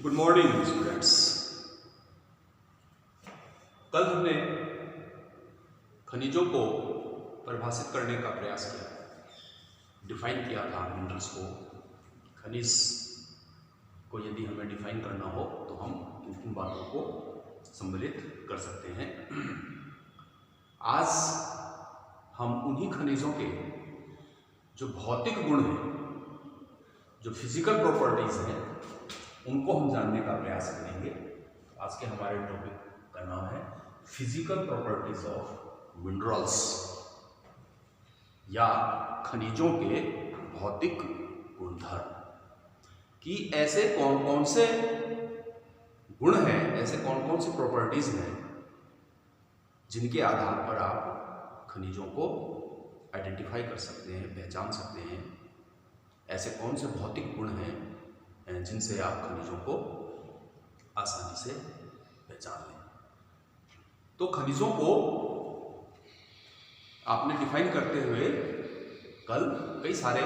Good morning students. कल हमने खनिजों को परिभाषित करने का प्रयास किया, डिफाइन किया था मिनरल्स को। खनिज को यदि हमें डिफाइन करना हो तो हम इन बातों को सम्मिलित कर सकते हैं। आज हम उन्हीं खनिजों के जो भौतिक गुण हैं, जो फिजिकल प्रॉपर्टीज हैं, उनको हम जानने का प्रयास करेंगे। आज के हमारे टॉपिक का नाम है फिजिकल प्रॉपर्टीज ऑफ मिनरल्स, या खनिजों के भौतिक गुणधर्म। कि ऐसे कौन कौन से गुण हैं, ऐसे कौन कौन सी प्रॉपर्टीज हैं जिनके आधार पर आप खनिजों को आइडेंटिफाई कर सकते हैं, पहचान सकते हैं। ऐसे कौन से भौतिक गुण हैं जिनसे आप खनिजों को आसानी से पहचान लें। तो खनिजों को आपने डिफाइन करते हुए कल कई सारे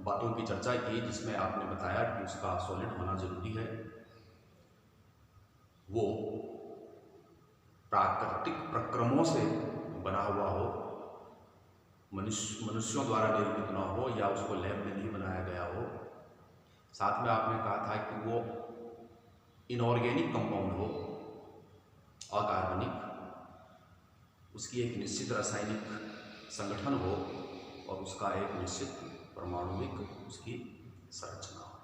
बातों की चर्चा की, जिसमें आपने बताया कि उसका सॉलिड होना जरूरी है, वो प्राकृतिक प्रक्रमों से बना हुआ हो, मनुष्यों द्वारा निर्मित ना हो, या उसको लैब में नहीं बनाया गया हो। साथ में आपने कहा था कि वो इनऑर्गेनिक कंपाउंड हो, अकार्बनिक, उसकी एक निश्चित रासायनिक संगठन हो और उसका एक निश्चित परमाणुविक उसकी संरचना हो।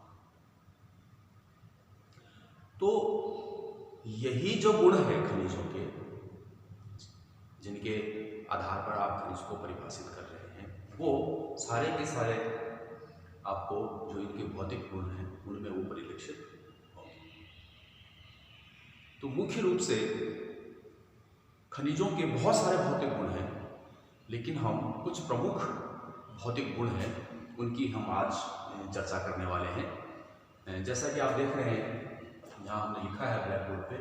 तो यही जो गुण है खनिजों के, जिनके आधार पर आप खनिज को परिभाषित कर रहे हैं, वो सारे के सारे आपको जो इनके भौतिक गुण हैं उनमें वो परिलक्षित होंगे। तो मुख्य रूप से खनिजों के बहुत सारे भौतिक गुण हैं, लेकिन हम कुछ प्रमुख भौतिक गुण हैं उनकी हम आज चर्चा करने वाले हैं। जैसा कि आप देख रहे हैं, यहाँ हमने लिखा है ब्लैक बोर्ड पे,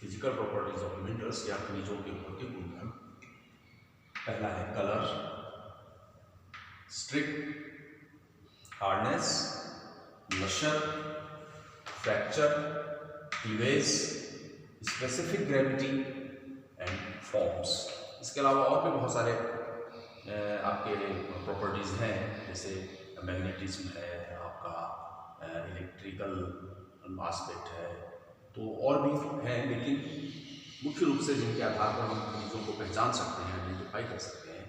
फिजिकल प्रॉपर्टीज ऑफ मिनरल्स, या खनिजों के भौतिक गुणधर्म। पहला है colour, streak, hardness, lustre, fracture, cleavage, specific gravity and forms. इसके अलावा और भी बहुत सारे आपके प्रॉपर्टीज़ हैं, जैसे मैग्नेटिज्म है, आपका इलेक्ट्रिकल एस्पेक्ट है, तो और भी हैं। लेकिन मुख्य रूप से जिनके आधार पर हम खनिजों को पहचान सकते हैं, आइडेंटिफाई कर सकते हैं,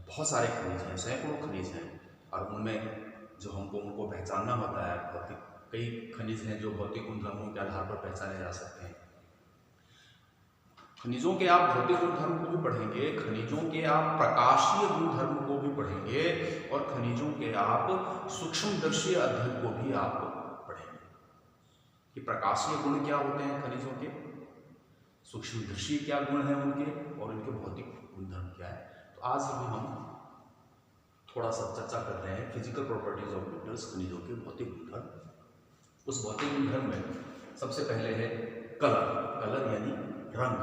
बहुत सारे खनिज हैं, सैकड़ों खनिज हैं, और उनमें जो हमको उनको पहचानना होता है, भौतिक कई खनिज हैं जो भौतिक गुणधर्मों के आधार पर पहचाने जा सकते हैं। खनिजों के आप भौतिक गुणधर्म को भी पढ़ेंगे, खनिजों के आप प्रकाशीय गुणधर्म को भी पढ़ेंगे, और खनिजों के आप सूक्ष्मदर्शी अध्ययन को भी आप पढ़ेंगे कि प्रकाशीय गुण क्या होते हैं खनिजों के, सूक्ष्मदर्शी क्या गुण हैं उनके, और उनके भौतिक गुणधर्म क्या है। तो आज भी हम थोड़ा सा चर्चा कर रहे हैं फिजिकल प्रॉपर्टीज ऑफ मिनरल्स, खनिजों के भौतिक गुणधर्म। उस भौतिक गुणधर्म में सबसे पहले है कलर। कलर यानी रंग,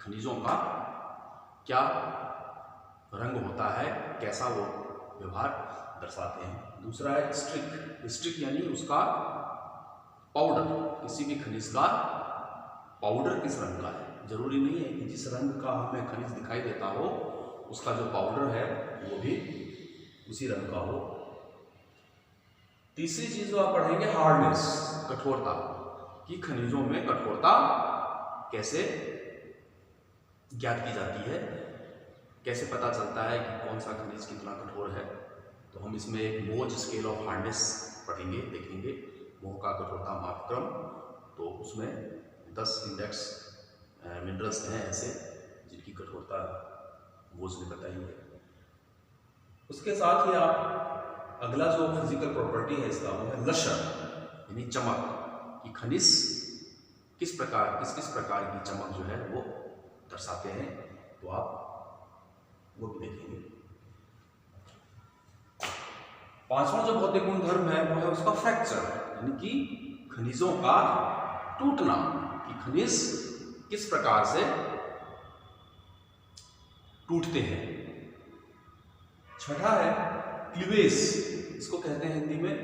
खनिजों का क्या रंग होता है, कैसा वो व्यवहार दर्शाते हैं। दूसरा है स्ट्रिक। स्ट्रिक यानी उसका पाउडर, किसी भी खनिज का पाउडर किस रंग का है। जरूरी नहीं है कि जिस रंग का हमें खनिज दिखाई देता हो उसका जो पाउडर है वो भी उसी रंग का हो। तीसरी चीज जो आप पढ़ेंगे, हार्डनेस, कठोरता, कि खनिजों में कठोरता कैसे ज्ञात की जाती है, कैसे पता चलता है कि कौन सा खनिज कितना कठोर है। तो हम इसमें एक मोज स्केल ऑफ हार्डनेस पढ़ेंगे, देखेंगे मोह का कठोरता मापक्रम। तो उसमें 10 इंडेक्स मिनरल्स हैं ऐसे जिनकी कठोरता मोज ने बताई है। उसके साथ ही आप अगला जो फिजिकल प्रॉपर्टी है इसका, वो है लशर यानी चमक, कि खनिज किस प्रकार की चमक जो है वो दर्शाते हैं। तो आप वो भी देखेंगे। पांचवा जो भौतिक गुणधर्म है वो है उसका फ्रैक्चर, यानी कि खनिजों का टूटना, कि खनिज किस प्रकार से टूटते हैं। छठा है क्लीवेज, इसको कहते हैं हिंदी में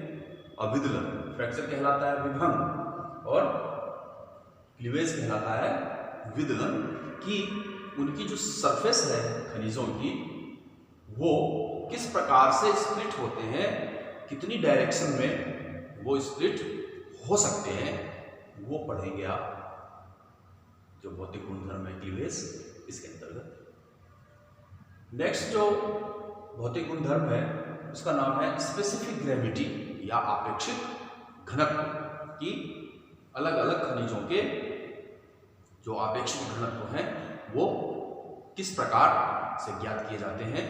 अविदलन, फ्रैक्चर कहलाता है विभंग और क्लीवेज कहलाता है विदलन, कि उनकी जो सरफेस है खनिजों की वो किस प्रकार से स्प्लिट होते हैं, कितनी डायरेक्शन में वो स्प्लिट हो सकते हैं, वो पढ़ेंगे आप। जो भौतिक गुणधर्म है क्लीवेज, इसके अंतर्गत। नेक्स्ट जो भौतिक गुणधर्म है उसका नाम है स्पेसिफिक ग्रेविटी या आपेक्षिक घनत्व, कि अलग अलग खनिजों के जो आपेक्षिक घनत्व हैं वो किस प्रकार से ज्ञात किए जाते हैं,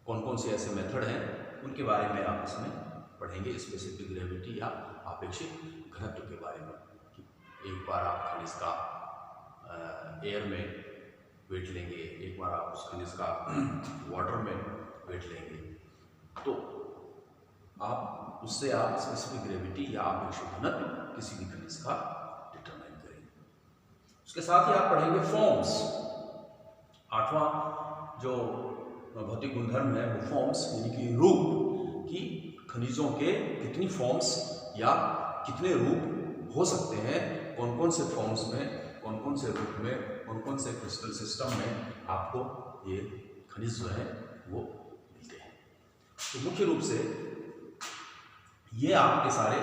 कौन कौन से ऐसे मेथड हैं, उनके बारे में आप इसमें पढ़ेंगे। स्पेसिफिक ग्रेविटी या आपेक्षिक घनत्व के बारे में, कि एक बार आप खनिज का एयर में वेट लेंगे, एक बार आप उस खनिज का वाटर में वेट लेंगे, तो आप उससे आप स्पेसिफिक ग्रेविटी या आपेक्षिक घनत्व किसी भी खनिज का डिटरमाइन करेंगे। उसके साथ ही आप पढ़ेंगे फॉर्म्स। 8वां जो भौतिक गुणधर्म है वो फॉर्म्स यानी कि रूप, कि खनिजों के कितनी फॉर्म्स या कितने रूप हो सकते हैं, कौन कौन से फॉर्म्स में, कौन कौन से रूप में, कौन कौन से क्रिस्टल सिस्टम में आपको ये खनिज जो है वो मिलते हैं। तो मुख्य रूप से ये आपके सारे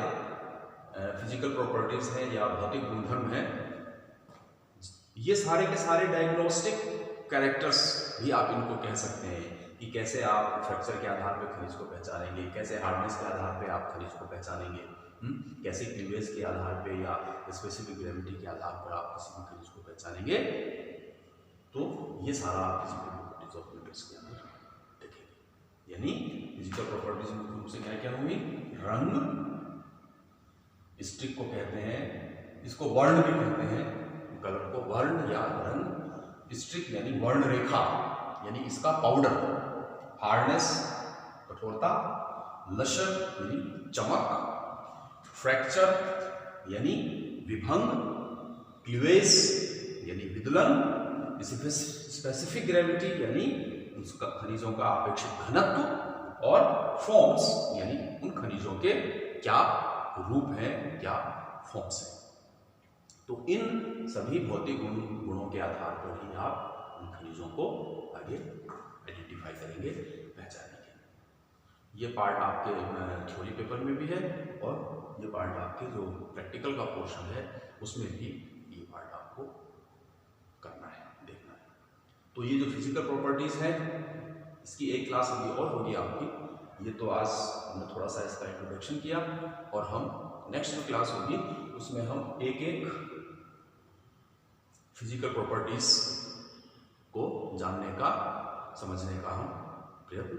फिजिकल प्रॉपर्टीज हैं या भौतिक गुणधर्म हैं। ये सारे के सारे डायग्नोस्टिक कैरेक्टर्स भी आप इनको कह सकते हैं, कि कैसे आप फ्रैक्चर के आधार पर खनिज को पहचानेंगे, कैसे हार्डनेस के आधार पर आप खनिज को पहचानेंगे, कैसे क्लीवेज के आधार पे या स्पेसिफिक ग्रेविटी के आधार पर आप किसी भी खनिज को पहचानेंगे। तो ये सारा आप फिजिकल प्रॉपर्टीज ऑफ मेटल्स के अंदर देखेंगे। यानी फिजिकल प्रॉपर्टीज मुख्य रूप से क्या क्या होंगी, रंग, स्ट्रिक को कहते हैं, इसको वर्ण भी कहते हैं, कलर को वर्ण या रंग, स्ट्रिक यानी वर्ण रेखा यानी इसका पाउडर, हार्डनेस कठोरता, लशर यानी चमक, फ्रैक्चर यानी विभंग, क्लीवेज यानी विदलन, स्पेसिफिक ग्रेविटी यानी उसका खनिजों का अपेक्षित घनत्व, और फॉर्म्स यानी उन खनिजों के क्या रूप हैं, क्या फॉर्म्स हैं। तो इन सभी भौतिक गुणों के आधार पर ही आप उन खनिजों को आगे आइडेंटिफाई करेंगे, पहचानेंगे। ये पार्ट आपके थ्योरी पेपर में भी है और ये पार्ट आपके जो प्रैक्टिकल का पोर्शन है उसमें भी ये पार्ट आपको करना है, देखना है। तो ये जो फिजिकल प्रॉपर्टीज है इसकी एक क्लास अभी और होगी आपकी। ये तो आज हमने थोड़ा सा इसका इंट्रोडक्शन किया, और हम नेक्स्ट जो क्लास होगी उसमें हम एक एक फिजिकल प्रॉपर्टीज को जानने का, समझने का हम प्रयत्न